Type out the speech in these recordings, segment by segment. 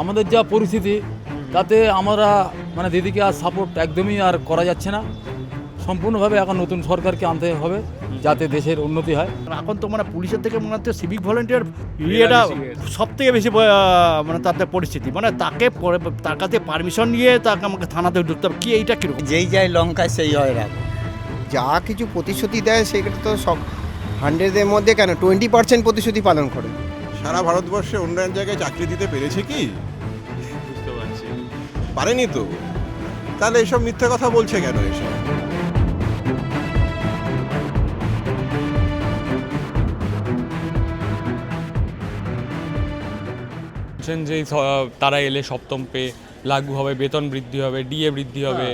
আমাদের যা পরিস্থিতি তাতে আমরা মানে দিদিকে আর সাপোর্ট একদমই আর করা যাচ্ছে না। সম্পূর্ণভাবে এখন নতুন সরকারকে আনতে হবে যাতে দেশের উন্নতি হয়। এখন তো মানে পুলিশের থেকে মনে হচ্ছে সিভিক ভলেন্টিয়ার ইয়েটা সব থেকে বেশি মানে তাদের পরিস্থিতি মানে তার কাছে পারমিশন নিয়ে তাকে আমাকে থানাতে ঢুকতে হবে কি এইটা কীরকম? যেই যায় লঙ্কায় সেই হয় রাগ। যা কিছু প্রতিশ্রুতি দেয় সেটা তো সব 100-এর মধ্যে কেন 20% প্রতিশ্রুতি পালন করে। সারা ভারতবর্ষে অন্য এক জায়গায় চাকরি দিতে পেরেছে কি? বুঝতে পারছি। পারেনি তো, তাহলে এসব মিথ্যে কথা বলছে কেন এসব? যে তারা এলে সপ্তম পে লাগু হবে, বেতন বৃদ্ধি হবে, ডিএ বৃদ্ধি হবে,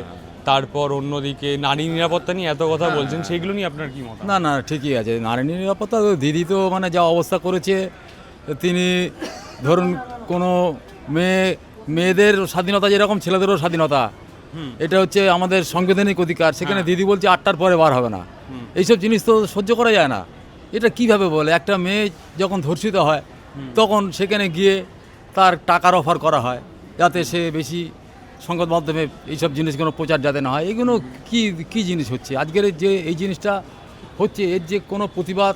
তারপর অন্যদিকে নারী নিরাপত্তা নিয়ে এত কথা বলছেন, সেইগুলো নিয়ে আপনার কি মত? না না ঠিকই আছে, নারী নিরাপত্তা তো দিদি তো মানে যা অবস্থা করেছে, তিনি ধরুন কোনো মেয়েদের স্বাধীনতা যেরকম ছেলেদেরও স্বাধীনতা, এটা হচ্ছে আমাদের সাংবিধানিক অধিকার, সেখানে দিদি বলছে 8টার পরে বার হবে না। এইসব জিনিস তো সহ্য করা যায় না। এটা কিভাবে বলে, একটা মেয়ে যখন ধর্ষিত হয় তখন সেখানে গিয়ে তার টাকার অফার করা হয় যাতে সে বেশি সংবাদ মাধ্যমে এইসব জিনিসগুলো প্রচার যাতে না হয়। এগুলো কি জিনিস হচ্ছে আজকের যে এই জিনিসটা হচ্ছে, এর যে কোনো প্রতিবাদ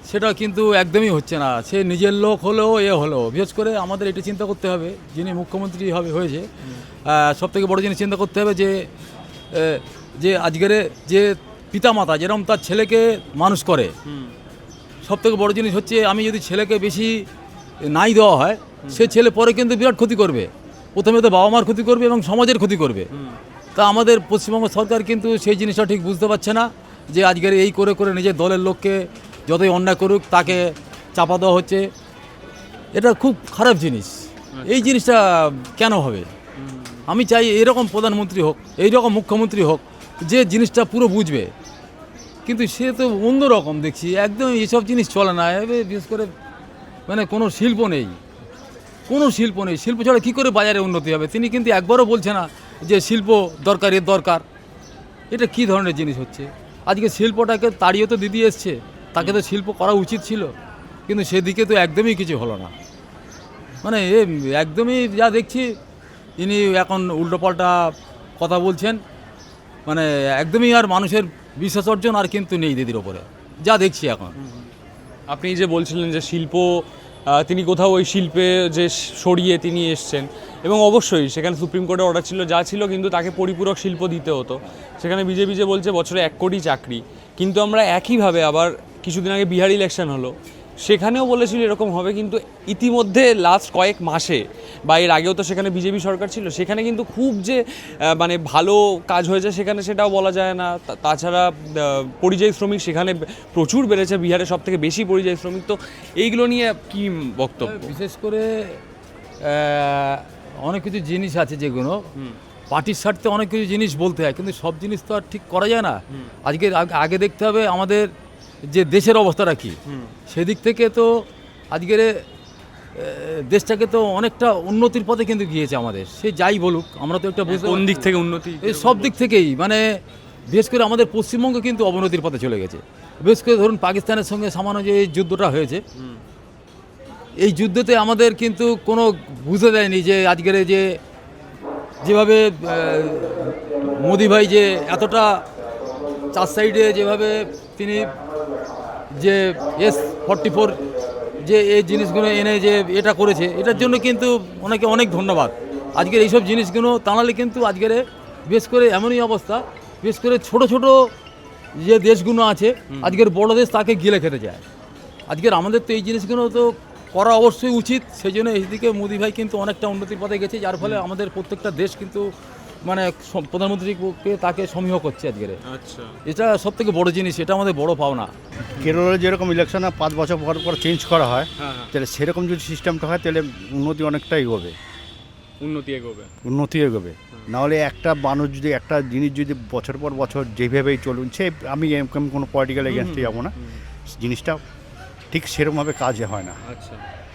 সেটা কিন্তু একদমই হচ্ছে না। সে নিজের লোক হলেও হলেও বিশেষ করে আমাদের এটা চিন্তা করতে হবে, যিনি মুখ্যমন্ত্রী হয়েছে, সবথেকে বড় জিনিস চিন্তা করতে হবে যে আজকের যে পিতামাতা যেরকম তার ছেলেকে মানুষ করে, সবথেকে বড় জিনিস হচ্ছে আমি যদি ছেলেকে বেশি নাই দেওয়া হয়, সে ছেলে পরে কিন্তু বিরাট ক্ষতি করবে। প্রথমে তো বাবা মার ক্ষতি করবে এবং সমাজের ক্ষতি করবে। তা আমাদের পশ্চিমবঙ্গ সরকার কিন্তু সেই জিনিসটা ঠিক বুঝতে পারছে না, যে আজকের এই করে করে নিজের দলের লোককে যতই অন্যায় করুক তাকে চাপা দেওয়া হচ্ছে। এটা খুব খারাপ জিনিস। এই জিনিসটা কেন হবে? আমি চাই এরকম প্রধানমন্ত্রী হোক, এইরকম মুখ্যমন্ত্রী হোক, যে জিনিসটা পুরো বুঝবে। কিন্তু সে তো অন্যরকম দেখছি, একদম এসব জিনিস চলে না। বিশেষ করে মানে কোনো শিল্প নেই, শিল্প ছাড়া কী করে বাজারে উন্নতি হবে? তিনি কিন্তু একবারও বলছে না যে শিল্প দরকার, এর দরকার। এটা কী ধরনের জিনিস হচ্ছে? আজকে শিল্পটাকে তাড়িয়ে তো দিদি এসছে, তাকে তো শিল্প করা উচিত ছিল, কিন্তু সেদিকে তো একদমই কিছু হলো না। মানে একদমই যা দেখছি, ইনি এখন উল্টোপাল্টা কথা বলছেন, মানে একদমই আর মানুষের বিশ্বাস অর্জন আর কিন্তু নেই দিদির ওপরে, যা দেখছি এখন। আপনি যে বলছিলেন যে শিল্প, তিনি কোথাও ওই শিল্পে যে সরিয়ে তিনি এসছেন, এবং অবশ্যই সেখানে সুপ্রিম কোর্টের অর্ডার ছিল যা ছিল, কিন্তু তাকে পরিপূরক শিল্প দিতে হতো। সেখানে বিজেপি যে বলছে বছরে 1 কোটি চাকরি, কিন্তু আমরা একইভাবে আবার কিছুদিন আগে বিহার ইলেকশন হলো, সেখানেও বলেছিল এরকম হবে, কিন্তু ইতিমধ্যে লাস্ট কয়েক মাসে বা এর আগেও তো সেখানে বিজেপি সরকার ছিল, সেখানে কিন্তু খুব যে মানে ভালো কাজ হয়েছে সেখানে সেটাও বলা যায় না। তাছাড়া পরিযায়ী শ্রমিক সেখানে প্রচুর বেড়েছে, বিহারে সব থেকে বেশি পরিযায়ী শ্রমিক। তো এইগুলো নিয়ে কি বক্তব্য? বিশেষ করে অনেক কিছু জিনিস আছে যেগুলো পার্টির স্বার্থে অনেক কিছু জিনিস বলতে হয়, কিন্তু সব জিনিস তো আর ঠিক করা যায় না। আগে দেখতে হবে আমাদের যে দেশের অবস্থাটা কী, সেদিক থেকে তো আজকের দেশটাকে তো অনেকটা উন্নতির পথে কিন্তু গিয়েছে আমাদের। সে যাই বলুক, আমরা তো একটা কোন দিক থেকে উন্নতি? এই সব দিক থেকেই, মানে বিশেষ করে আমাদের পশ্চিমবঙ্গ কিন্তু অবনতির পথে চলে গেছে। বিশেষ করে ধরুন পাকিস্তানের সঙ্গে সামান্য যে এই যুদ্ধটা হয়েছে, এই যুদ্ধতে আমাদের কিন্তু কোনো বুঝতে দেয়নি যে আজকের যেভাবে মোদি ভাই যে এতটা 4 সাইডে যেভাবে তিনি যে S-44 যে এই জিনিসগুলো এনে যে এটা করেছে, এটার জন্য কিন্তু ওনাকে অনেক ধন্যবাদ। আজকের এইসব জিনিসগুলো তাহলে কিন্তু আজকের বিশেষ করে এমনই অবস্থা, বিশেষ করে ছোট ছোট যে দেশগুলো আছে, আজকের বড় দেশ তাকে গিলে খেতে যায়। আজকের আমাদের তো এই জিনিসগুলো তো করা অবশ্যই উচিত। সেই জন্য এইদিকে মোদি ভাই কিন্তু অনেকটা উন্নতির পথে গেছে, যার ফলে আমাদের প্রত্যেকটা দেশ কিন্তু মানে প্রধানমন্ত্রীকে তাকে সমীহ করছে আজকের। আচ্ছা, এটা সব থেকে বড় জিনিস, এটা আমাদের বড় পাওনা। কেরলের যেরকম ইলেকশনে 5 বছর পর পর চেঞ্জ করা হয়, তাহলে সেরকম যদি সিস্টেমটা হয় তাহলে উন্নতি অনেকটাই এগোবে, উন্নতি এগোবে। নাহলে একটা মানুষ যদি একটা জিনিস যদি বছর পর বছর যেভাবেই চলুন, সে আমি কোনো পলিটিক্যাল এগেনস্টে যাবো না, জিনিসটা ঠিক সেরকমভাবে কাজে হয় না। আচ্ছা,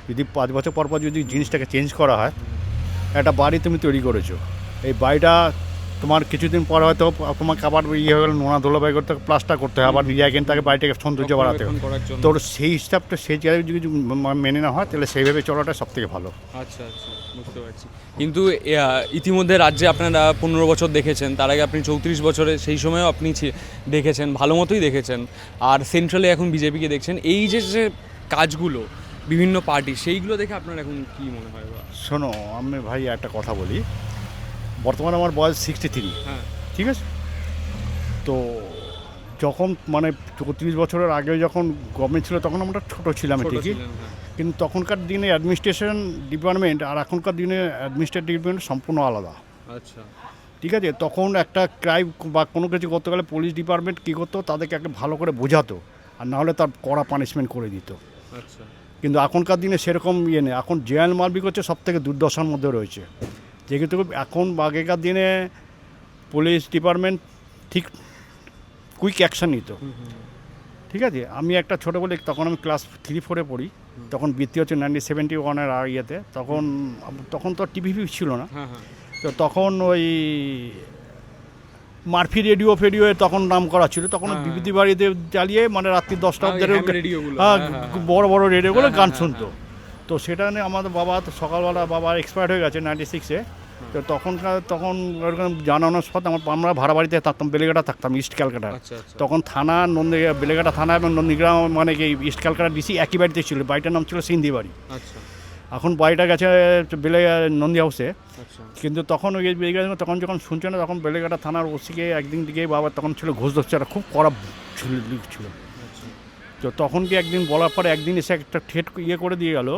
যদি 5 বছর পর পর যদি জিনিসটাকে চেঞ্জ করা হয়, একটা বাড়ি তুমি তৈরি করেছো, এই বাড়িটা তোমার কিছুদিন পর হয়তো তোমাকে আবার ইয়ে হয়ে গেলো নোনা ধুলোবাই করতে প্লাস্টার করতে হয়, আবার নিজে কিন্তু তাকে বাড়িটাকে সৌন্দর্য বাড়াতে হবে। করার জন্য। তোর সেই হিসাবটা সেই জায়গায় যদি মেনে না হয় তাহলে সেইভাবে চলাটা সব থেকে ভালো। আচ্ছা আচ্ছা, বুঝতে পারছি। কিন্তু ইতিমধ্যে রাজ্যে আপনারা 15 বছর দেখেছেন, তার আগে আপনি 34 বছরে, সেই সময়ও আপনি দেখেছেন, ভালো মতোই দেখেছেন। আর সেন্ট্রালে এখন বিজেপিকে দেখছেন। এই যে যে কাজগুলো বিভিন্ন পার্টি, সেইগুলো দেখে আপনার এখন কি মনে হয়? শোনো, আমি ভাই একটা কথা বলি, বর্তমানে আমার বয়স 63, হ্যাঁ, ঠিক আছে? তো যখন মানে 34 বছরের আগে যখন গভর্নমেন্ট ছিল তখন আমরা ছোট ছিলাম ছোট ঠিকই, ছিলেন, হ্যাঁ। কিন্তু তখনকার দিনে অ্যাডমিনিস্ট্রেশন ডিপার্টমেন্ট আর এখনকার দিনে অ্যাডমিনিস্ট্রেটিভ ডিপার্টমেন্ট সম্পূর্ণ আলাদা, আচ্ছা, ঠিক আছে? তখন একটা ক্রাইম বা কোনো কিছু করতে গেলে পুলিশ ডিপার্টমেন্ট কী করতো, তাদেরকে একটা ভালো করে বোঝাতো, আর না হলে তার কড়া পানিশমেন্ট করে দিত। আচ্ছা, কিন্তু এখনকার দিনে সেরকম ইয়ে নেই। এখন জেএল মালবিক হচ্ছে সব থেকে দুর্দশার মধ্যে রয়েছে, যেহেতু এখন আগেকার দিনে পুলিশ ডিপার্টমেন্ট ঠিক কুইক অ্যাকশান নিত, ঠিক আছে? আমি একটা ছোটো বলে তখন আমি ক্লাস 3-4-এ পড়ি, তখন বৃত্তি হচ্ছে 1971-এর ইয়েতে, তখন তো টিভি ছিল না, হ্যাঁ হ্যাঁ, তো তখন ওই মারফি রেডিও ফেডিও তখন নাম করা ছিল, তখন হ্যাঁ, বিভূতি বাড়িতে জ্বালিয়ে মানে রাত্রি 10টা হ্যাঁ, অব্দি ওই ham রেডিওগুলো, হ্যাঁ, হ্যাঁ, হ্যাঁ, বড় বড় রেডিওগুলো হ্যাঁ, গান হ্যাঁ, শুনতো। তো সেটা নিয়ে আমাদের বাবা তো সকালবেলা, বাবা এক্সপায়ার্ড হয়ে গেছে 96-এ, তো তখন ওরকম জানানোর সাথে আমরা ভাড়া বাড়িতে থাকতাম, বেলেঘাটা থাকতাম, ইস্ট ক্যালকাটা। আচ্ছা আচ্ছা, তখন থানা বেলেঘাটা থানা এবং নন্দীগ্রাম মানে কি ইস্ট ক্যালকাটা ডিসি একই বাড়িতে ছিল, বাড়িটার নাম ছিল সিন্ধি বাড়ি। আচ্ছা এখন বাড়িটা গেছে নন্দী হাউসে, আচ্ছা, কিন্তু তখন ওই তখন যখন শুনছে না, তখন বেলেঘাটা থানার ওসিকে একদিন দিকে বাবা তখন ছিল ঘোষ দস্তারা, খুব কড়া ছিল। আচ্ছা, তো তখন কি একদিন বলার পরে একদিন এসে একটা ঠেট ইয়ে করে দিয়ে গেল,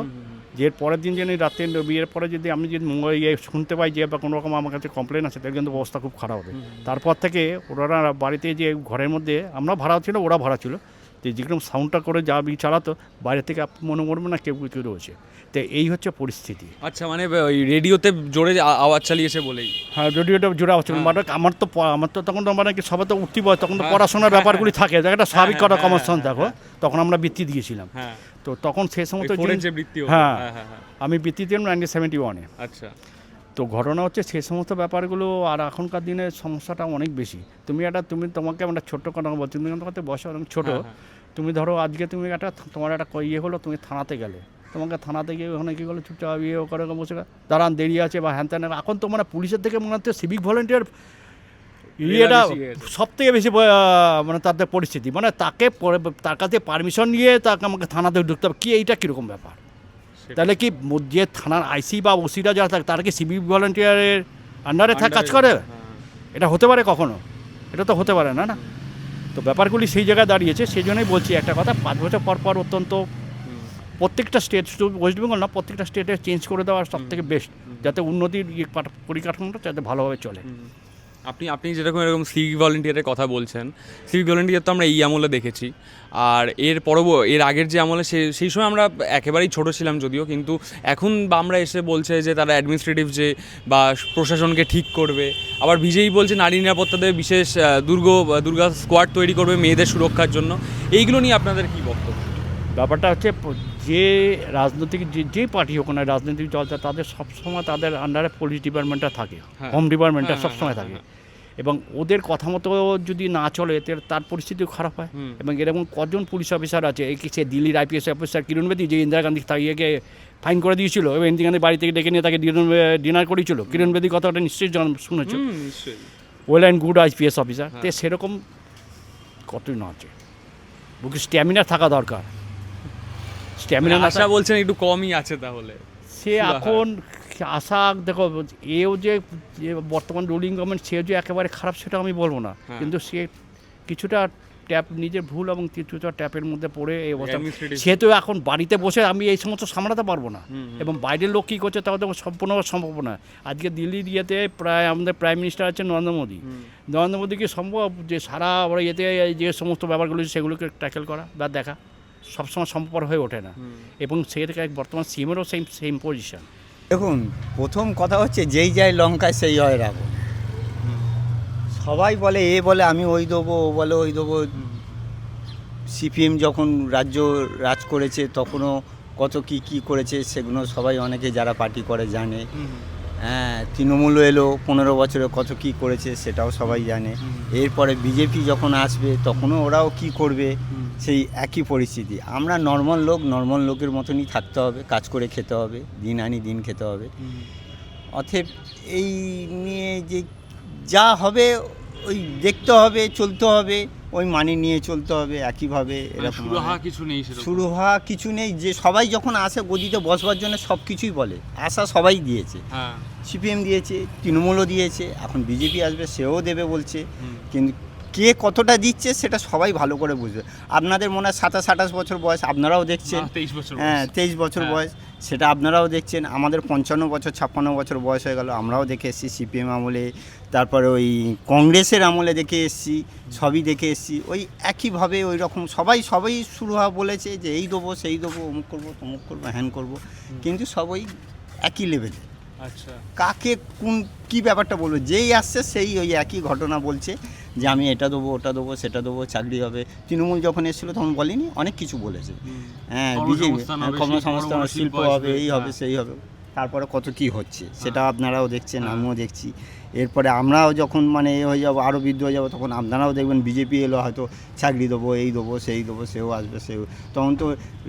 যে এর পরের দিন যেন রাতে বিয়ের পরে যদি আমি যদি ইয়ে শুনতে পাই যে বা কোনো রকম আমার কাছে কমপ্লেন আছে, তাহলে কিন্তু অবস্থা খুব খারাপ হবে। তারপর থেকে ওরা বাড়িতে যে ঘরের মধ্যে আমরা ভাড়া ছিল, ওরা ভাড়া ছিল, যে যেরকম সাউন্ডটা করে যা চালাতো, বাইরে থেকে মনে করবে না কেউ কেউ রয়েছে। তো এই হচ্ছে পরিস্থিতি। আচ্ছা, মানে ওই রেডিওতে জোরে আওয়াজ চালিয়েছে বলেই? হ্যাঁ, রেডিওটা জোড়া হচ্ছে, মানে আমার তো তখন তো মানে কি সবাই তো উঠতি বয়স, তখন তো পড়াশোনার ব্যাপারগুলি থাকে, একটা স্বাভাবিক করা কমন সেন্স দেখো, তখন আমরা বৃত্তি দিয়েছিলাম। হ্যাঁ, তো তখন সেই সমস্ত যে বৃত্তি হতো, হ্যাঁ, হ্যাঁ হ্যাঁ হ্যাঁ, আমি বৃত্তি দিলাম 1971-এ। আচ্ছা, তো ঘটনা হচ্ছে সেই সমস্ত ব্যাপারগুলো, আর এখনকার দিনে সমস্যাটা অনেক বেশি। তোমাকে একটা ছোট্ট কথা বলছি, তুমি তোমাকে বয়স অনেক ছোটো, তুমি ধরো আজকে তুমি তোমার একটা ইয়ে হলো, তুমি থানাতে গেলে, তোমাকে থানাতে গিয়ে ওখানে কী করলো, চুপচাপ ইয়ে করে বসে দাঁড়ান, দেরি আছে বা হ্যান ত্যান। এখন তো মানে পুলিশের থেকে মনে হচ্ছে সিভিক ভলেন্টিয়ার ইয়েটা সব থেকে বেশি মানে তাদের পরিস্থিতি, মানে তার কাছে পারমিশন নিয়ে তাকে আমাকে থানাতে ঢুকতে হবে, কি এইটা কীরকম ব্যাপার? তাহলে কি যে থানার আইসি বা ওসিরা যারা থাকে তারা কি সিভিক ভলেন্টিয়ারের আন্ডারে কাজ করে? এটা হতে পারে কখনো? এটা তো হতে পারে না, না? তো ব্যাপারগুলি সেই জায়গায় দাঁড়িয়েছে। সেই জন্যই বলছি একটা কথা, 5 বছর পর পর অত্যন্ত প্রত্যেকটা স্টেট, শুধু ওয়েস্ট বেঙ্গল না, প্রত্যেকটা স্টেটে চেঞ্জ করে দেওয়া সব থেকে বেস্ট, যাতে উন্নতির পরিকাঠামোটা যাতে ভালোভাবে চলে। আপনি যেরকম এরকম সিভিক ভলেন্টিয়ারের কথা বলছেন, সিভিক ভলেন্টিয়ার তো আমরা এই আমলে দেখেছি, আর এর আগের যে আমলে সেই সময় আমরা একেবারেই ছোট ছিলাম যদিও, কিন্তু এখন আমরা এসে বলছে যে তারা অ্যাডমিনিস্ট্রেটিভ যে বা প্রশাসনকে ঠিক করবে, আবার বিজেপি বলছে নারী নিরাপত্তা দেবে, বিশেষ দুর্গা স্কোয়াড তৈরি করবে মেয়েদের সুরক্ষার জন্য। এইগুলো নিয়ে আপনাদের কী বক্তব্য? ব্যাপারটা হচ্ছে, যে রাজনৈতিক যে পার্টি হোক না, রাজনৈতিক দল, তাদের সবসময় তাদের আন্ডারে পুলিশ ডিপার্টমেন্টটা থাকে, হোম ডিপার্টমেন্টটা সবসময় থাকে, এবং ওদের কথা মতো যদি না চলে তার পরিস্থিতিও খারাপ হয়। এবং এরকম কজন পুলিশ অফিসার আছে, এই সে দিল্লির IPS অফিসার কিরণ বেদি, যে ইন্দিরা গান্ধী ইয়েকে ফাইন করে দিয়েছিল এবং ইন্দিরা গান্ধী বাড়ি থেকে ডেকে নিয়ে তাকে ডিনার করেছিল, কিরণ বেদি কথাটা নিশ্চয়ই শুনেছো, well and good IPS officer. তো সেরকম কতই না আছে, বুকে স্ট্যামিনা থাকা দরকার। স্ট্যামিনা আশা বলছেন একটু কমই আছে তাহলে? সে এখন আশা, দেখো, এও যে বর্তমান রুলিং গভর্নমেন্ট সেও যে একেবারে খারাপ সেটা আমি বলবো না, কিন্তু সে কিছুটা নিজের ভুল এবং কিছুটা ট্যাপের মধ্যে পড়ে এই অবস্থা। সে তো এখন বাড়িতে বসে আমি এই সমস্ত সামলাতে পারবো না, এবং বাইরের লোক কী করছে তাও তো সম্পূর্ণ সম্ভব না। আজকে দিল্লির ইয়েতে প্রায় আমাদের প্রাইম মিনিস্টার আছে নরেন্দ্র মোদী কি সম্ভব যে সারা ইয়েতে যে সমস্ত ব্যাপারগুলো সেগুলোকে ট্যাকেল করা বা দেখা? সবসময় সম্ভব হয়ে ওঠে না, এবং সেই থেকে বর্তমান সিএমেরও সেম পজিশন। দেখুন, প্রথম কথা হচ্ছে যেই যায় লঙ্কায় সেই হয় রাবণ। সবাই বলে বলে আমি ওই দেবো, ও বলে ওই দেবো। CPM যখন রাজ করেছে তখনও কত কি করেছে সেগুলো সবাই অনেকে যারা পার্টি করে জানে। হ্যাঁ, তৃণমূল এলো 15 বছরে কত কি করেছে সেটাও সবাই জানে। এরপরে বিজেপি যখন আসবে তখনও ওরাও কি করবে, সেই একই পরিস্থিতি। আমরা নর্মাল লোকের মতনই থাকতে হবে, কাজ করে খেতে হবে, দিন আনি দিন খেতে হবে। অতএব এই নিয়ে যে যা হবে ওই দেখতে হবে, চলতে হবে, ওই মানে নিয়ে চলতে হবে একইভাবে। এরকম শুরু হওয়া কিছু নেই সেরকম। শুরু হওয়া কিছু নেই, যে সবাই যখন আসে গদিতে বসবার জন্য সব কিছুই বলে, আশা সবাই দিয়েছে। হ্যাঁ, সিপিএম দিয়েছে, তৃণমূলও দিয়েছে, এখন বিজেপি আসবে সেও দেবে বলছে। কিন্তু কে কতটা দিচ্ছে সেটা সবাই ভালো করে বুঝবে। আপনাদের মনে হয় 27-28 বছর বয়স, আপনারাও দেখছেন। 23 বছর হ্যাঁ, বয়স। 23 বছর হ্যাঁ। বয়স, সেটা আপনারাও দেখছেন। আমাদের 55 বছর 56 বছর বয়স হয়ে গেল, আমরাও দেখে এসেছি সিপিএম আমলে, তারপরে ওই কংগ্রেসের আমলে দেখে এসেছি, সবই দেখে এসেছি। ওই একইভাবে ওই রকম সবাই শুরু হওয়া বলেছে যে এই দেবো সেই দেবো, অমুক করবো তমুক করবো, হ্যান করবো, কিন্তু সবই একই লেভেলে। আচ্ছা, কাকে কোন কী ব্যাপারটা বলবো, যেই আসছে সেই ওই একই ঘটনা বলছে যে আমি এটা দেবো, ওটা দেবো, সেটা দেবো, চাকরি হবে। তৃণমূল যখন এসেছিলো তখন বলেনি, অনেক কিছু বলেছে। হ্যাঁ, বিজেপি কর্মসংস্থান হবে, কর্মসংস্থান, বড় বড় শিল্প শিল্প হবে, আসবে। এই হবে হ্যাঁ। সেই হবে। তারপরে কত কি হচ্ছে সেটা আপনারাও দেখছেন, হ্যাঁ। আমিও দেখছি। এরপরে আমরাও যখন মানে এ হয়ে যাবো, আরও বৃদ্ধ হয়ে যাবো, তখন আপনারাও দেখবেন বিজেপি এলো, হয়তো চাকরি দেবো, এই দেবো, সেই দেবো, সেও আসবে, সেও। তখন তো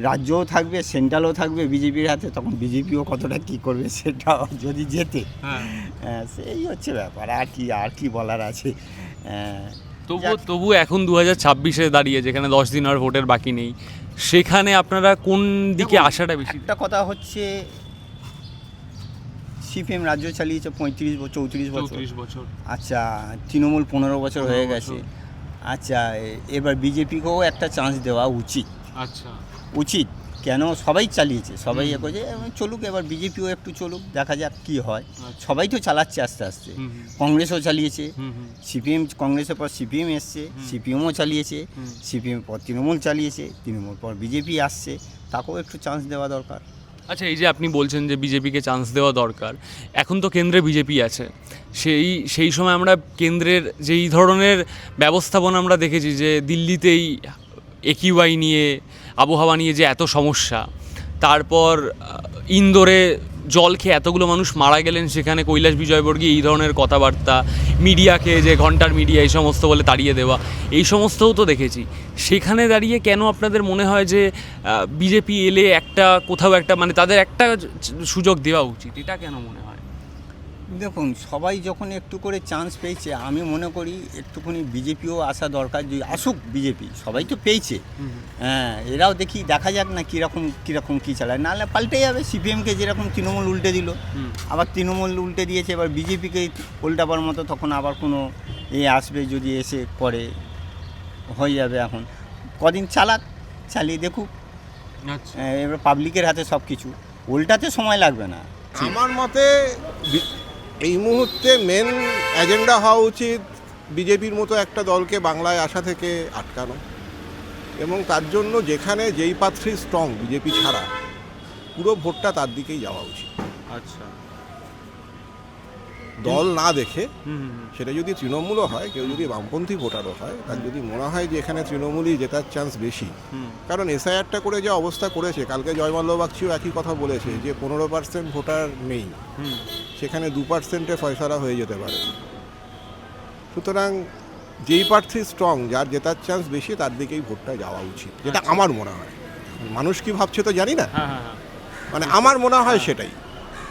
রাজ্যও থাকবে, সেন্ট্রালও থাকবে বিজেপির হাতে, তখন বিজেপিও কতটা কি করবে সেটাও যদি যেতে। হ্যাঁ। হ্যাঁ, সেই হচ্ছে ব্যাপার। আর কি বলার আছে। তবু এখন 2026-এ দাঁড়িয়ে, যেখানে 10 দিন আর ভোটের বাকি নেই, সেখানে আপনারা কোন দিকে দেখুন, আশাটা বেশি? একটা কথা হচ্ছে, সিপিএম রাজ্য চালিয়েছে 34 বছর। 34 বছর। আচ্ছা, তৃণমূল 15 বছর 15 হয়ে বছর। গেছে। আচ্ছা, এবার বিজেপিকেও একটা চান্স দেওয়া উচিত। আচ্ছা, কেন, সবাই চালিয়েছে, সবাই এ করছে, চলুক, এবার বিজেপিও একটু চলুক, দেখা যাক কি হয়। সবাই তো চালাচ্ছে আস্তে আস্তে। হুম, হুম। কংগ্রেসও চালিয়েছে, হুম, হুম। সিপিএম, কংগ্রেসের পর সিপিএম এসছে, সিপিএমও চালিয়েছে, সিপিএম পর তৃণমূল চালিয়েছে, তৃণমূল পর বিজেপি আসছে, তাকেও একটু চান্স দেওয়া দরকার। আচ্ছা, এই যে আপনি বলছেন যে বিজেপিকে চান্স দেওয়া দরকার, এখন তো কেন্দ্রে বিজেপি আছে, সেই সময় আমরা কেন্দ্রের যেই ধরনের ব্যবস্থাপনা আমরা দেখেছি, যে দিল্লিতেই একিউআই নিয়ে, আবহাওয়া নিয়ে যে এত সমস্যা, তারপর ইন্দোরে জল খেয়ে এতগুলো মানুষ মারা গেলেন, সেখানে কৈলাস বিজয়বর্গী এই ধরনের কথাবার্তা, মিডিয়াকে যে ঘন্টার মিডিয়া এই সমস্ত বলে তাড়িয়ে দেওয়া, এই সমস্তও তো দেখেছি। সেখানে দাঁড়িয়ে কেন আপনাদের মনে হয় যে বিজেপি এলে কোথাও একটা মানে তাদের একটা সুযোগ দেওয়া উচিত, এটা কেন মনে হয়? দেখুন, সবাই যখন একটু করে চান্স পেয়েছে, আমি মনে করি একটুখানি বিজেপিও আসা দরকার। যে আসুক বিজেপি, সবাই তো পেয়েছে। হ্যাঁ, এরাও দেখা যাক না কীরকম কী চালায়, নাহলে পাল্টে যাবে। সিপিএমকে যেরকম তৃণমূল উল্টে দিল, আবার তৃণমূল উল্টে দিয়েছে, এবার বিজেপিকে উল্টাবার মতো তখন আবার কোনো আসবে, যদি এসে করে হয়ে যাবে। এখন কদিন চালিয়ে দেখুক। আচ্ছা, এবার পাবলিকের হাতে সব কিছু, উল্টাতে সময় লাগবে না। আমার মতে এই মুহূর্তে মেন এজেন্ডা হওয়া উচিত বিজেপির মতো একটা দলকে বাংলায় আসা থেকে আটকানো, এবং তার জন্য যেখানে যেই প্রার্থী স্ট্রং বিজেপি ছাড়া, পুরো ভোটটা তার দিকেই যাওয়া উচিত। আচ্ছা, দল না দেখে, হুম, সেটা যদি তৃণমূলও হয়, কেউ যদি বামপন্থী ভোটারও হয়, তার যদি মনে হয় যে এখানে তৃণমূলই জেতার চান্স বেশি, কারণ এসআইআরটা করে যে অবস্থা করেছে, কালকে জয়মাল্য বাগচিও একই কথা বলেছে যে 15% ভোটার নেই, সেখানে 2%-এ ফয়সালা হয়ে যেতে পারে। সুতরাং যেই প্রার্থী স্ট্রং, যার জেতার চান্স বেশি, তার দিকেই ভোটটা যাওয়া উচিত, যেটা আমার মনে হয়। মানুষ কি ভাবছে তো জানি না, হ্যাঁ, হ্যাঁ। মানে আমার মনে হয় সেটাই।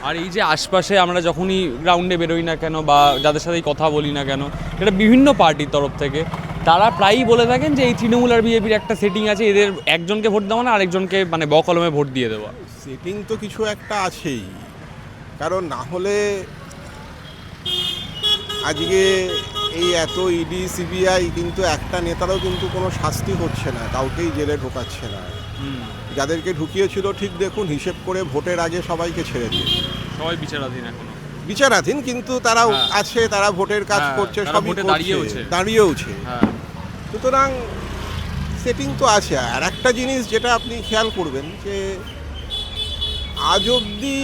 আর এই যে আশপাশে আমরা যখনই গ্রাউন্ডে বেরোই না কেন, বা যাদের সাথেই কথা বলি না কেন, এটা বিভিন্ন পার্টির তরফ থেকে তারা প্রায়ই বলে থাকেন যে এই তৃণমূল আর বিজেপির একটা সেটিং আছে, এদের একজনকে ভোট দেওয়া না আরেকজনকে মানে বকলমে ভোট দিয়ে দেওয়া। সেটিং তো কিছু একটা আছেই, কারণ না হলে আজকে এই এত ইডি সিবিআই, কিন্তু একটা নেতারও কিন্তু কোনো শাস্তি হচ্ছে না, কাউকেই জেলে ঢোকাচ্ছে না। যাদেরকে ঢুকিয়েছিল ঠিক দেখুন, হিসেব করে ভোটের আগে সবাইকে ছেড়ে দিয়েছে। সবাই বিচারাধীন এখনো। বিচারাধীন, কিন্তু তারাও হ্যাঁ। আছে, তারা ভোটের কাজ হ্যাঁ, করছে, তারা সবই ভোটে করছে, দাঁড়িয়েওছে। হ্যাঁ, সুতরাং সেটিং তো আছে। আর একটা জিনিস যেটা আপনি খেয়াল করবেন, যে আজ অবধি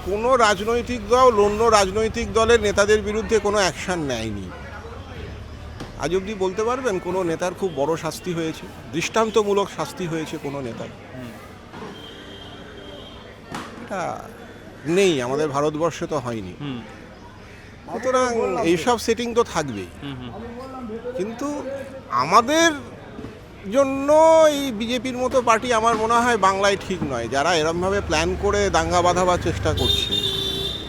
কোনো রাজনৈতিক দল অন্য রাজনৈতিক দলের নেতাদের বিরুদ্ধে কোনো অ্যাকশন নেয়নি। আজ অবধি বলতে পারবেন কোনো নেতার খুব বড় শাস্তি হয়েছে, দৃষ্টান্তমূলক শাস্তি হয়েছে কোনো নেতার? এটা নেই, আমাদের ভারতবর্ষে তো হয়নি। হুম সুতরাং এইসব সেটিং তো থাকবেই, হুম হুম। কিন্তু আমাদের জন্য এই বিজেপির মতো পার্টি আমার মনে হয় বাংলায় ঠিক নয়। যারা এরমভাবে প্ল্যান করে দাঙ্গা বাঁধাবার চেষ্টা করছে,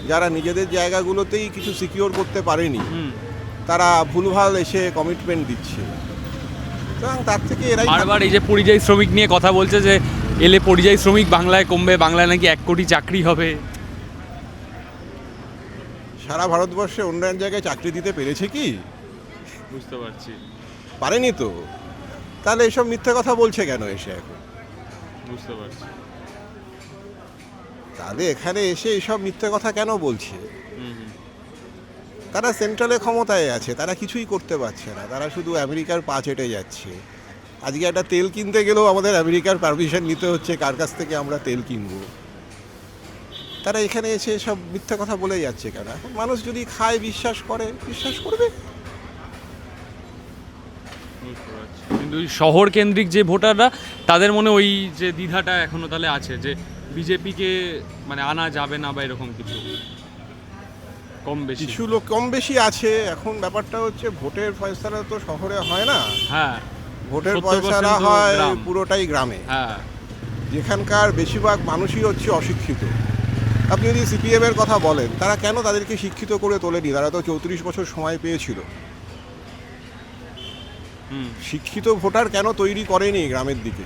যারা নিজেদের জায়গাগুলোতেই কিছু সিকিওর করতে পারেনি, হুম। তারা ভুলভাল এসে কমিটমেন্ট দিচ্ছে। সুতরাং তার থেকে এরাই বারবার এই যে পরিযায়ী শ্রমিক নিয়ে কথা বলছে যে এলে পরিযায়ী শ্রমিক বাংলায় কমবে, বাংলায় নাকি 1 কোটি চাকরি হবে। সারা ভারতবর্ষে অন্য এক জায়গায় চাকরি দিতে পেরেছে কি? বুঝতে পারছি, পারেনি তো। তাহলে এসব মিথ্যে কথা বলছে কেন এসে এখন? বুঝতে পারছি। তাহলে এখানে এসে এইসব মিথ্যে কথা কেন বলছে? হুম হুম। তারা সেন্ট্রালে ক্ষমতায় আছে, তারা কিছুই করতে পারছে না, তারা শুধু আমেরিকার পা চেটে যাচ্ছে। আজকে একটা তেল কিনতে গেলেও আমাদের আমেরিকার পারমিশন নিতে হচ্ছে কার কাছ থেকে আমরা তেল কিনবো। তারা এখানে এসে সব মিথ্যা কথা বলে যাচ্ছে কেন? এখন মানুষ যদি খায়, বিশ্বাস করে, বিশ্বাস করবে। বুঝতে পারছি। কিন্তু ওই শহর কেন্দ্রিক যে ভোটাররা, তাদের মনে ওই যে দ্বিধাটা এখনো তাহলে আছে যে বিজেপিকে মানে আনা যাবে না বা এরকম কিছু কম বেশি। কিছু লোক কম বেশি আছে। এখন ব্যাপারটা হচ্ছে ভোটের ফয়সালা তো শহরে হয় না, হ্যাঁ ভোটের 70% ফয়সালা তো হয় গ্রাম। পুরোটাই গ্রামে, হ্যাঁ যেখানকার বেশিরভাগ মানুষই হচ্ছে অশিক্ষিত। আপনি যদি সিপিএম এর কথা বলেন, তারা কেন তাদেরকে শিক্ষিত করে তোলেনি? তারা তো 34 বছর সময় পেয়েছিল। হুম শিক্ষিত ভোটার কেন তৈরি করেনি গ্রামের দিকে?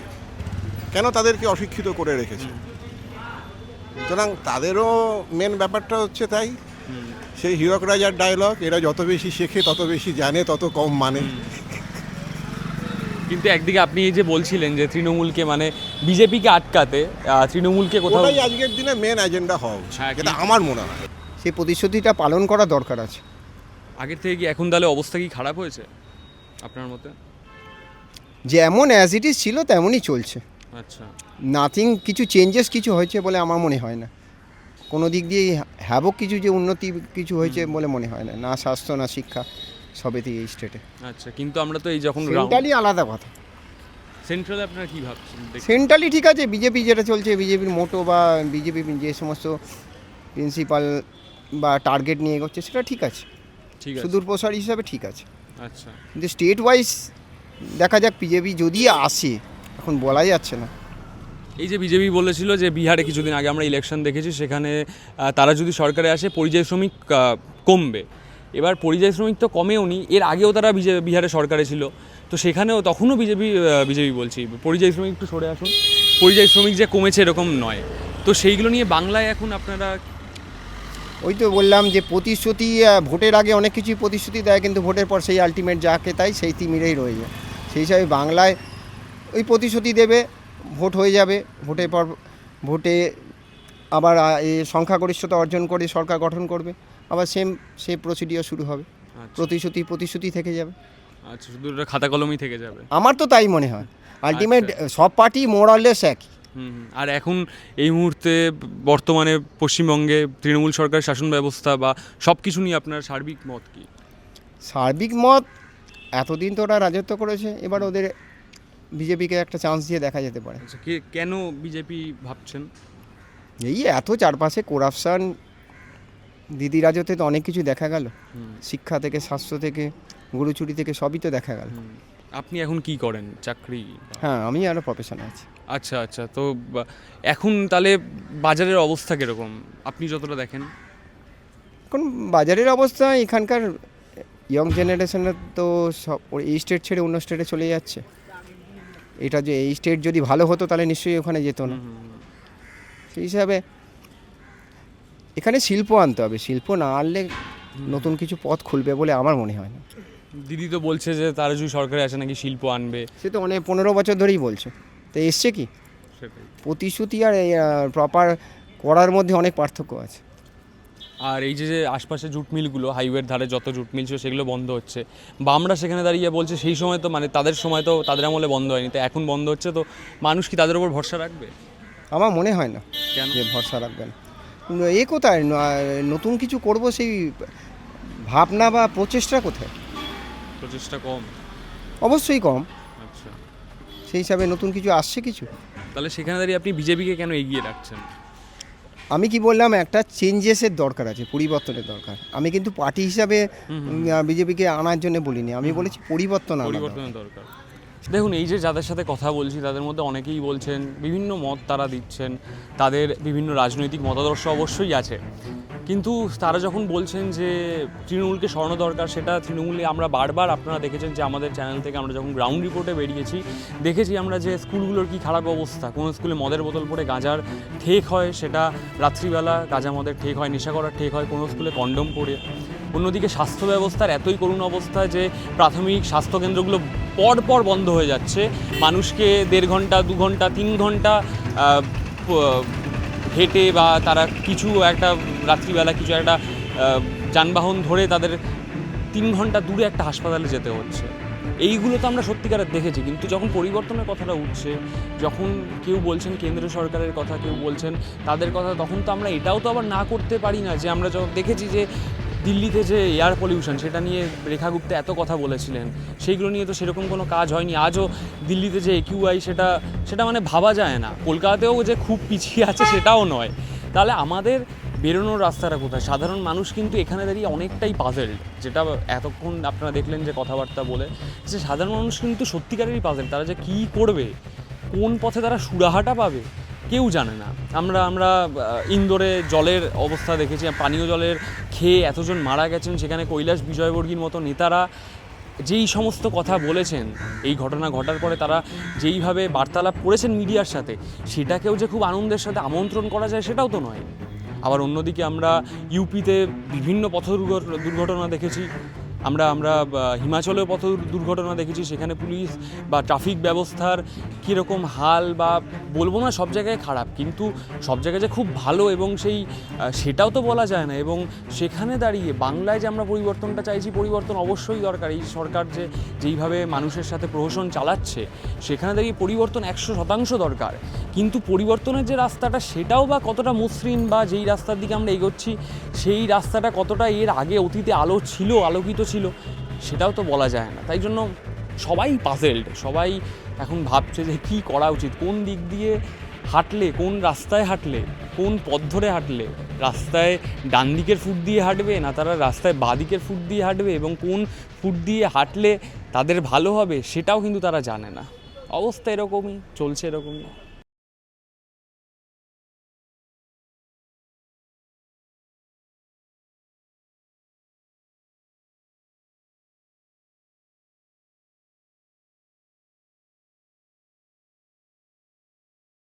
কেন তাদেরকে অশিক্ষিত করে রেখেছে? সুতরাং তাদেরও মেন ব্যাপারটা হচ্ছে তাই, হুম। সেই হীরক রাজার ডায়লগ, এরা যত বেশি শেখে তত বেশি জানে, তত কম মানে। কিন্তু একদিকে আপনি এই যে বলছিলেন যে তৃণমূলকে মানে বিজেপিকে আটকাতে তৃণমূলকে কোথাও ওটাই আজকের দিনে মেন এজেন্ডা হওয়া উচিত, হ্যাঁ, যেটা কি- আমার মনে হয়। সেই প্রতিশ্রুতিটা পালন করা দরকার আছে। আগের থেকে কি এখন তাহলে অবস্থা কি খারাপ হয়েছে আপনার মতে? যেমন অ্যাজ ইট ইজ ছিল তেমনই চলছে, আচ্ছা নাথিং, কিছু চেঞ্জেস কিছু হয়েছে বলে আমার মনে হয় না। কোনো দিক দিয়ে হ্যাবক কিছু যে উন্নতি কিছু হয়েছে বলে মনে হয় না, না স্বাস্থ্য না শিক্ষা সবেতেই এই স্টেটে। আচ্ছা, কিন্তু আমরা তো এই যখন সেন্ট্রালি আলাদা কথা। সেন্ট্রালে আপনারা কি ভাবছেন? সেন্ট্রালি ঠিক আছে, বিজেপি যেটা চলছে, বিজেপির মোটো বা বিজেপি যে সমস্ত প্রিন্সিপাল বা টার্গেট নিয়ে এগোচ্ছে সেটা ঠিক আছে, ঠিক আছে, সুদূর প্রসারী হিসাবে ঠিক আছে। আচ্ছা। কিন্তু স্টেট ওয়াইজ দেখা যাক বিজেপি যদি আসে, এখন বলা যাচ্ছে না। এই যে বিজেপি বলেছিল যে বিহারে কিছুদিন আগে আমরা ইলেকশন দেখেছি, সেখানে তারা যদি সরকারে আসে পরিযায়ী শ্রমিক কমবে। এবার পরিযায়ী শ্রমিক তো কমেও নি, এর আগেও তারা বিহারে সরকারে ছিল, তো সেখানেও তখনও বিজেপি বলছি পরিযায়ী শ্রমিক একটু সরে আসুন, পরিযায়ী শ্রমিক যে কমেছে এরকম নয়। তো সেইগুলো নিয়ে বাংলায় এখন আপনারা ওই তো বললাম যে প্রতিশ্রুতি, ভোটের আগে অনেক কিছুই প্রতিশ্রুতি দেয়, কিন্তু ভোটের পর সেই আলটিমেট যাকে তাই সেই তিমিরেই রয়ে যায়। সেই হিসাবে বাংলায় ওই প্রতিশ্রুতি দেবে, ভোট হয়ে যাবে, ভোটের পর ভোটে আবার সংখ্যাগরিষ্ঠতা অর্জন করে সরকার গঠন করবে, আবার সে প্রসিডিওর শুরু হবে, প্রতিশ্রুতি থেকে যাবে। আচ্ছা, শুধু ওটা খাতা কলমই থেকে যাবে। আমার তো তাই মনে হয়। আলটিমেট সব পার্টি মোরাললেস একই। আর এখন এই মুহূর্তে বর্তমানে পশ্চিমবঙ্গে তৃণমূল সরকার শাসন ব্যবস্থা বা সব কিছু নিয়ে আপনার সার্বিক মত কি? সার্বিক মত, এতদিন তো ওরা রাজত্ব করেছে, এবার ওদের বিজেপিকে একটা চান্স দিয়ে দেখা যেতে পারে। আচ্ছা, কেন বিজেপি ভাবছেন? এই এত চারপাশে করাপশান, দিদি রাজত্বে তো অনেক কিছু দেখা গেল, শিক্ষা থেকে স্বাস্থ্য থেকে গরুচুরি থেকে সবই তো দেখা গেল। আপনি এখন কি করেন, চাকরি? হ্যাঁ, আমি আরও প্রফেশনে আছি। আচ্ছা আচ্ছা, তো এখন তাহলে বাজারের অবস্থা কীরকম আপনি যতটা দেখেন? এখন বাজারের অবস্থা, এখানকার ইয়ং জেনারেশনের তো সব এই স্টেট ছেড়ে অন্য স্টেটে চলে যাচ্ছে। এটা যে এই স্টেট যদি ভালো হতো তাহলে নিশ্চয়ই ওখানে যেত না। সেই হিসাবে এখানে শিল্প আনতে হবে, শিল্প না আনলে নতুন কিছু পথ খুলবে বলে আমার মনে হয় না। দিদি তো বলছে যে তারা যদি সরকারে আসে নাকি শিল্প আনবে। সে তো অনেক 15 বছর ধরেই বলছে, তো এসছে কি? সেটাই। প্রতিশ্রুতি আর প্রপার করার মধ্যে অনেক পার্থক্য আছে। আর এই যে আশপাশে জুট মিলগুলো, হাইওয়ের ধারে যত জুট মিল ছিল সেগুলো বন্ধ হচ্ছে, বা আমরা সেখানে দাঁড়িয়ে বলছে সেই সময় তো মানে তাদের সময় তো তাদের আমলে বন্ধ হয়নি, তো এখন বন্ধ হচ্ছে, তো মানুষ কি তাদের উপর ভরসা রাখবে? আমার মনে হয় না কেন? যে ভরসা রাখবেন। এ কোথায় নতুন কিছু করব সেই ভাবনা বা প্রচেষ্টা কোথায়? প্রচেষ্টা কম। অবশ্যই কম। আচ্ছা, সেই হিসাবে নতুন কিছু আসছে কিছু? তাহলে সেখানে দাঁড়িয়ে আপনি বিজেপিকে কেন এগিয়ে রাখছেন? আমি কি বললাম, একটা চেঞ্জেসের দরকার আছে, পরিবর্তনের দরকার। আমি কিন্তু পার্টি হিসাবে বিজেপিকে আনার জন্য বলিনি, আমি বলেছি পরিবর্তন আনার দরকার। পরিবর্তনের দরকার। দেখুন, এই যে যাদের সাথে কথা বলছি তাদের মধ্যে অনেকেই বলছেন, বিভিন্ন মত তারা দিচ্ছেন, তাদের বিভিন্ন রাজনৈতিক মতাদর্শ অবশ্যই আছে, কিন্তু তারা যখন বলছেন যে তৃণমূলকে সরানো দরকার, সেটা তৃণমূলে আমরা বারবার, আপনারা দেখেছেন যে আমাদের চ্যানেল থেকে আমরা যখন গ্রাউন্ড রিপোর্টে বেরিয়েছি দেখেছি আমরা যে স্কুলগুলোর কি খারাপ অবস্থা। কোনো স্কুলে মদের বোতল পড়ে গাঁজার ঠেক হয়, সেটা রাত্রিবেলা গাঁজা মদের ঠেক হয়, নেশা করার ঠেক হয়, কোনো স্কুলে কন্ডম পড়ে। অন্যদিকে স্বাস্থ্য ব্যবস্থার এতই করুণ অবস্থা যে প্রাথমিক স্বাস্থ্যকেন্দ্রগুলো পর বন্ধ হয়ে যাচ্ছে, মানুষকে 1.5 ঘন্টা 2 ঘন্টা 3 ঘন্টা হেঁটে বা তারা কিছু একটা রাত্রিবেলা কিছু একটা যানবাহন ধরে তাদের 3 ঘন্টা দূরে একটা হাসপাতালে যেতে হচ্ছে। এইগুলো তো আমরা সত্যিকারের দেখেছি, কিন্তু যখন পরিবর্তনের কথাটা উঠছে, যখন কেউ বলছেন কেন্দ্র সরকারের কথা, কেউ বলছেন তাদের কথা, তখন তো আমরা এটাও তো আবার না করতে পারি না যে আমরা যখন দেখেছি যে দিল্লিতে যে এয়ার পলিউশন, সেটা নিয়ে রেখা গুপ্তা এত কথা বলেছিলেন, সেইগুলো নিয়ে তো সেরকম কোনো কাজ হয়নি। আজও দিল্লিতে যে AQI সেটা মানে ভাবা যায় না। কলকাতাতেও যে খুব পিছিয়ে আছে সেটাও নয়। তাহলে আমাদের বেরোনোর রাস্তাটা কোথায়? সাধারণ মানুষ কিন্তু এখানে দাঁড়িয়ে অনেকটাই পাজেলড, যেটা এতক্ষণ আপনারা দেখলেন যে কথাবার্তা বলে, যে সাধারণ মানুষ কিন্তু সত্যিকারেরই পাজেলড। তারা যে কী করবে, কোন পথে তারা সুরাহাটা পাবে, কেউ জানে না। আমরা ইন্দোরে জলের অবস্থা দেখেছি, পানীয় জলের খেয়ে এতজন মারা গেছেন, সেখানে কৈলাস বিজয়বর্গীর মতো নেতারা যেই সমস্ত কথা বলেছেন এই ঘটনা ঘটার পরে, তারা যেইভাবে বার্তালাপ করেছেন মিডিয়ার সাথে, সেটাকেও যে খুব আনন্দের সাথে আমন্ত্রণ করা যায় সেটাও তো নয়। আবার অন্যদিকে আমরা ইউপিতে বিভিন্ন পথ দুর্ঘটনা দেখেছি, আমরা হিমাচলেও পথ দুর্ঘটনা দেখেছি, সেখানে পুলিশ বা ট্রাফিক ব্যবস্থার কীরকম হাল, বা বলবো না সব জায়গায় খারাপ, কিন্তু সব জায়গায় যে খুব ভালো এবং সেটাও তো বলা যায় না। এবং সেখানে দাঁড়িয়ে বাংলায় যে আমরা পরিবর্তনটা চাইছি, পরিবর্তন অবশ্যই দরকার। এই সরকার যেইভাবে মানুষের সাথে প্রহসন চালাচ্ছে, সেখানে দাঁড়িয়ে পরিবর্তন 100% দরকার। কিন্তু পরিবর্তনের যে রাস্তাটা, সেটাও বা কতটা মসৃণ, বা যেই রাস্তার দিকে আমরা এগোচ্ছি সেই রাস্তাটা কতটা এর আগে অতীতে আলোকিত ছিল, সেটাও তো বলা যায় না। তাই জন্য সবাই পাজেলড, সবাই এখন ভাবছে যে কী করা উচিত, কোন দিক দিয়ে হাঁটলে, কোন রাস্তায় হাঁটলে, কোন পথ ধরে হাঁটলে, রাস্তায় ডান দিকের ফুট দিয়ে হাঁটবে না তারা রাস্তায় বাঁ দিকের ফুট দিয়ে হাঁটবে, এবং কোন ফুট দিয়ে হাঁটলে তাদের ভালো হবে সেটাও কিন্তু তারা জানে না। অবস্থা এরকমই চলছে, এরকমই।